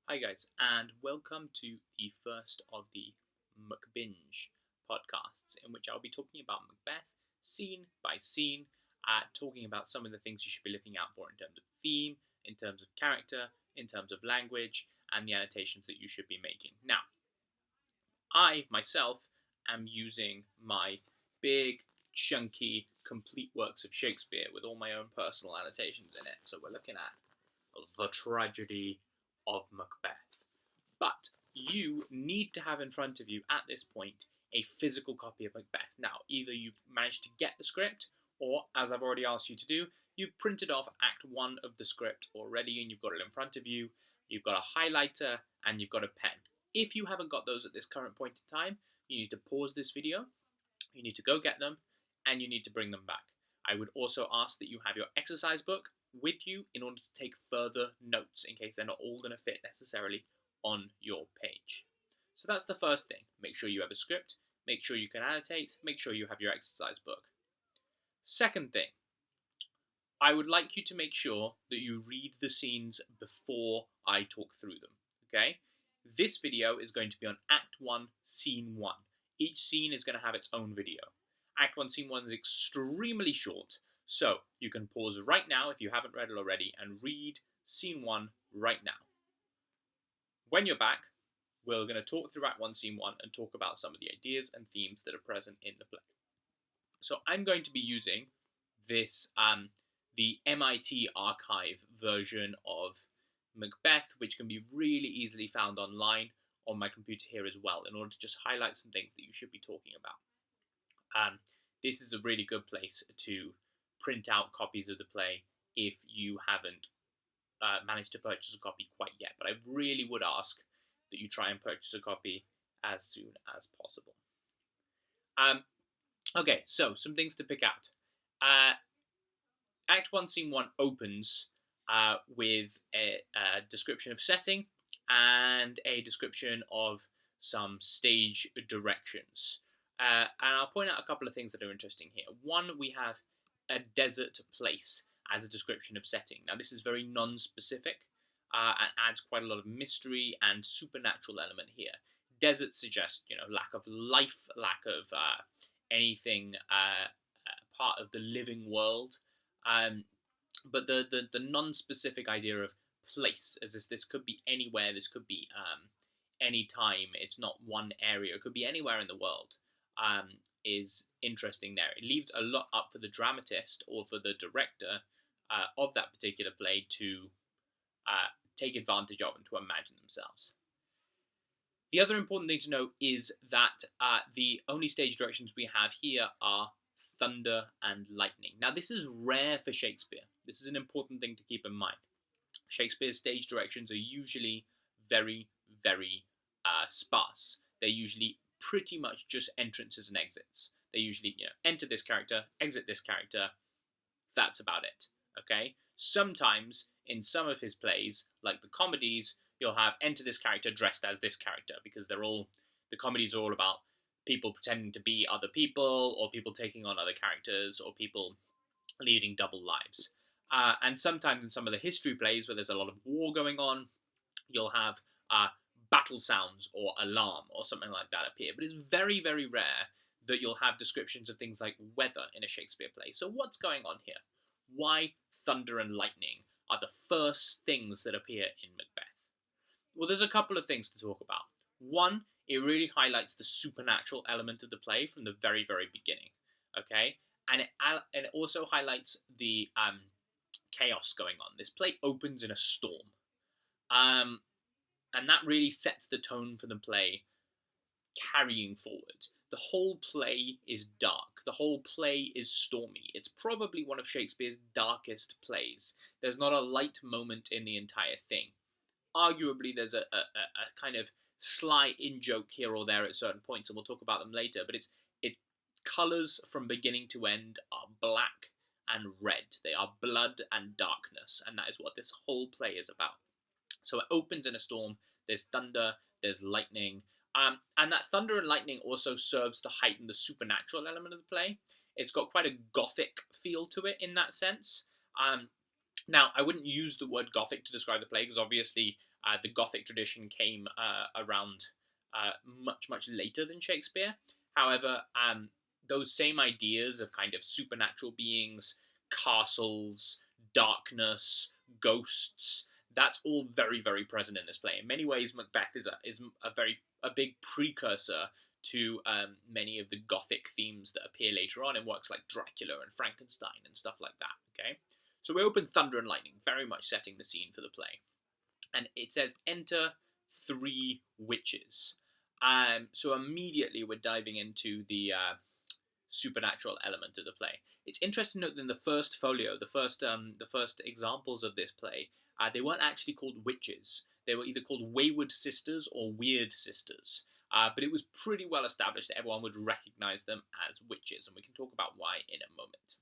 Hi guys, and welcome to the first of the MacBinge podcasts, in which I'll be talking about Macbeth scene by scene, talking about some of the things you should be looking out for in terms of theme, in terms of character, in terms of language, and the annotations that you should be making. Now, I myself am using my big, chunky, complete works of Shakespeare with all my own personal annotations in it. So we're looking at the tragedy of Macbeth. But you need to have in front of you at this point a physical copy of Macbeth. Now, either you've managed to get the script, or, as I've already asked you to do, you've printed off Act 1 of the script already and you've got it in front of you, you've got a highlighter, and you've got a pen. If you haven't got those at this current point in time, you need to pause this video, you need to go get them, and you need to bring them back. I would also ask that you have your exercise book with you in order to take further notes in case they're not all going to fit necessarily on your page. So that's the first thing. Make sure you have a script, make sure you can annotate, make sure you have your exercise book. Second thing, I would like you to make sure that you read the scenes before I talk through them, okay? This video is going to be on Act 1, Scene 1. Each scene is going to have its own video. Act 1, Scene 1 is extremely short, so you can pause right now if you haven't read it already and read Scene 1 right now. When you're back, we're going to talk through Act 1, Scene 1 and talk about some of the ideas and themes that are present in the play. So I'm going to be using this, the MIT archive version of Macbeth, which can be really easily found online on my computer here as well, in order to just highlight some things that you should be talking about. This is a really good place to print out copies of the play if you haven't managed to purchase a copy quite yet, but I really would ask that you try and purchase a copy as soon as possible. Okay, so some things to pick out. Act 1, Scene 1 opens with a description of setting and a description of some stage directions. And I'll point out a couple of things that are interesting here. One, we have a desert place as a description of setting. Now, this is very non-specific and adds quite a lot of mystery and supernatural element here. Desert suggests, lack of life, lack of anything part of the living world. But the non-specific idea of place, as this could be anywhere, this could be any time, it's not one area, it could be anywhere in the world, is interesting there. It leaves a lot up for the dramatist or for the director of that particular play to take advantage of and to imagine themselves. The other important thing to note is that the only stage directions we have here are thunder and lightning. Now, this is rare for Shakespeare. This is an important thing to keep in mind. Shakespeare's stage directions are usually very, very sparse. They're usually pretty much just entrances and exits. They usually, enter this character, exit this character. That's about it, okay? Sometimes, in some of his plays, like the comedies, you'll have enter this character dressed as this character, because the comedies are all about people pretending to be other people, or people taking on other characters, or people leading double lives. And sometimes in some of the history plays where there's a lot of war going on, you'll have battle sounds or alarm or something like that appear. But it's very, very rare that you'll have descriptions of things like weather in a Shakespeare play. So what's going on here? Why thunder and lightning are the first things that appear in Macbeth? Well, there's a couple of things to talk about. One, it really highlights the supernatural element of the play from the very, very beginning, okay? And it also highlights the chaos going on. This play opens in a storm, and that really sets the tone for the play carrying forward. The whole play is dark. The whole play is stormy. It's probably one of Shakespeare's darkest plays. There's not a light moment in the entire thing. Arguably, there's a kind of sly in-joke here or there at certain points, and we'll talk about them later, but it colours from beginning to end are black and red. They are blood and darkness, and that is what this whole play is about. So it opens in a storm, there's thunder, there's lightning, and that thunder and lightning also serves to heighten the supernatural element of the play. It's got quite a gothic feel to it in that sense. Now, I wouldn't use the word gothic to describe the play, because obviously The Gothic tradition came around much later than Shakespeare. However, those same ideas of kind of supernatural beings, castles, darkness, ghosts, that's all very present in this play. In many ways, Macbeth is a big precursor to many of the Gothic themes that appear later on in works like Dracula and Frankenstein and stuff like that. Okay, so we open Thunder and Lightning, very much setting the scene for the play, and it says, "Enter 3 witches." So immediately we're diving into the supernatural element of the play. It's interesting to note that in the first folio, the first examples of this play, they weren't actually called witches. They were either called Wayward Sisters or Weird Sisters. But it was pretty well established that everyone would recognize them as witches, and we can talk about why in a moment.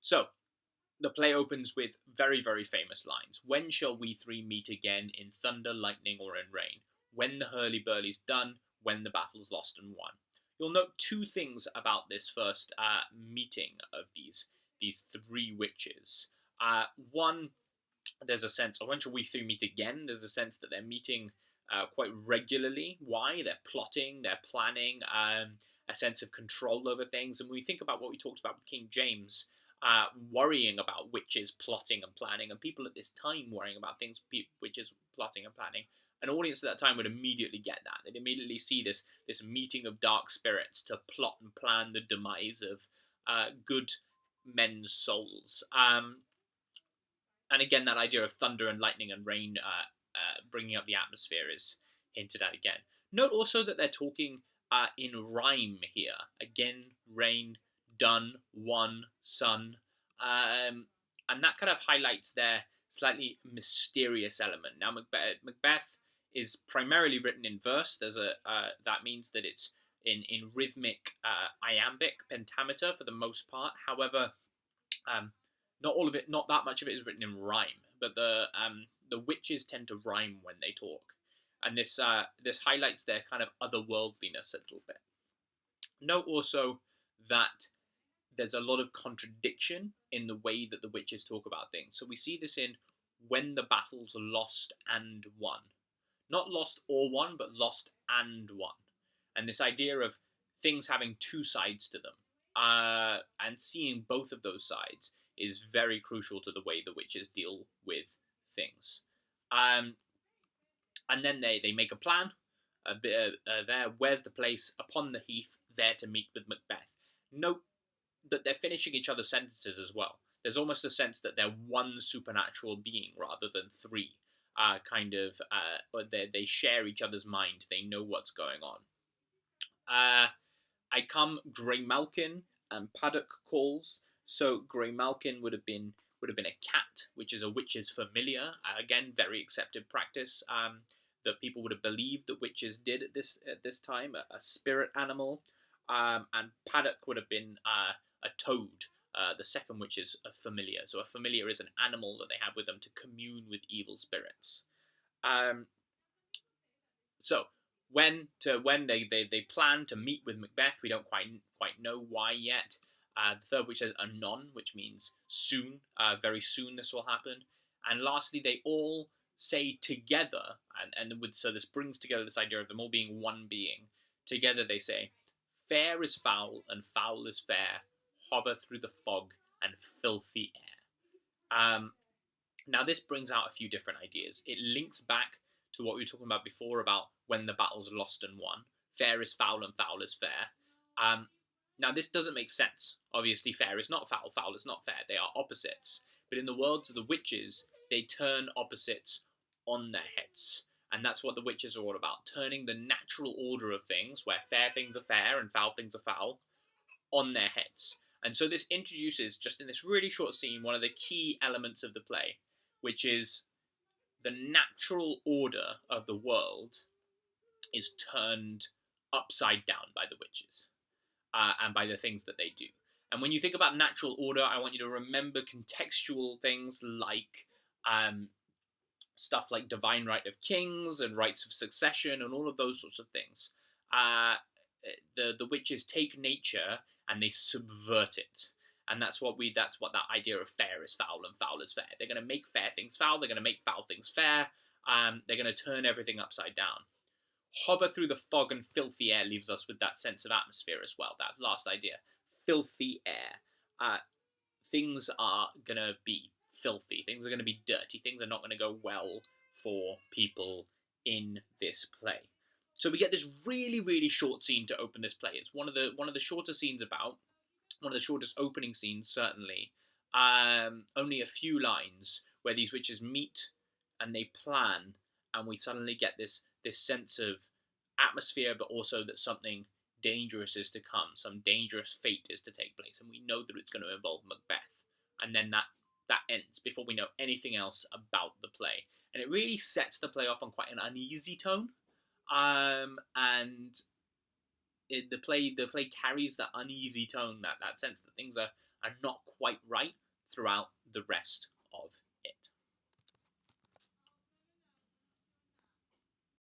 So, the play opens with very famous lines. "When shall we 3 meet again, in thunder, lightning, or in rain? When the hurly-burly's done, when the battle's lost and won." You'll note 2 things about this first meeting of these 3 witches. One, there's a sense, or when shall we 3 meet again? There's a sense that they're meeting quite regularly. Why? They're plotting, they're planning, a sense of control over things. And when we think about what we talked about with King James, worrying about witches plotting and planning, and people at this time worrying about things, witches plotting and planning, an audience at that time would immediately get that. They'd immediately see this meeting of dark spirits to plot and plan the demise of good men's souls. And again, that idea of thunder and lightning and rain bringing up the atmosphere is hinted at again. Note also that they're talking in rhyme here. Again, rain, done, won, sun. And that kind of highlights their slightly mysterious element. Now, Macbeth is primarily written in verse. That means that it's in rhythmic iambic pentameter for the most part. However, not that much of it is written in rhyme. But the witches tend to rhyme when they talk, and this highlights their kind of otherworldliness a little bit. Note also that there's a lot of contradiction in the way that the witches talk about things. So we see this in "when the battle's lost and won." Not lost or won, but lost and won. And this idea of things having 2 sides to them, and seeing both of those sides, is very crucial to the way the witches deal with things. And then they make a plan. There, where's the place? Upon the heath, there to meet with Macbeth. Note that they're finishing each other's sentences as well. There's almost a sense that they're one supernatural being rather than 3. They share each other's mind. They know what's going on. I come Grey Malkin and Paddock calls. So Grey Malkin would have been a cat, which is a witch's familiar. Again, very accepted practice that people would have believed that witches did at this time. A spirit animal, and Paddock would have been a toad. The second witch is a familiar. So a familiar is an animal that they have with them to commune with evil spirits. So when they plan to meet with Macbeth, we don't quite know why yet. The third witch says anon, which means soon, very soon this will happen. And lastly, they all say together, so this brings together this idea of them all being one being. Together they say, "Fair is foul, and foul is fair, hover through the fog and filthy air." Now this brings out a few different ideas. It links back to what we were talking about before about when the battle's lost and won. Fair is foul and foul is fair. Now, this doesn't make sense. Obviously, fair is not foul, foul is not fair. They are opposites. But in the worlds of the witches, they turn opposites on their heads. And that's what the witches are all about, turning the natural order of things, where fair things are fair and foul things are foul, on their heads. And so this introduces, just in this really short scene, one of the key elements of the play, which is the natural order of the world is turned upside down by the witches. And by the things that they do. And when you think about natural order, I want you to remember contextual things like stuff like divine right of kings and rights of succession and all of those sorts of things. The witches take nature and they subvert it. And that's what that idea of fair is foul and foul is fair. They're going to make fair things foul. They're going to make foul things fair. They're going to turn everything upside down. Hover through the fog and filthy air leaves us with that sense of atmosphere as well. That last idea, filthy air. Things are going to be filthy. Things are going to be dirty. Things are not going to go well for people in this play. So we get this really, really short scene to open this play. It's one of the shorter scenes about, one of the shortest opening scenes, certainly. Only a few lines where these witches meet and they plan, and we suddenly get this sense of atmosphere, but also that something dangerous is to come, some dangerous fate is to take place, and we know that it's going to involve Macbeth. And then that ends before we know anything else about the play. And it really sets the play off on quite an uneasy tone. The play carries that uneasy tone, that sense that things are not quite right throughout the rest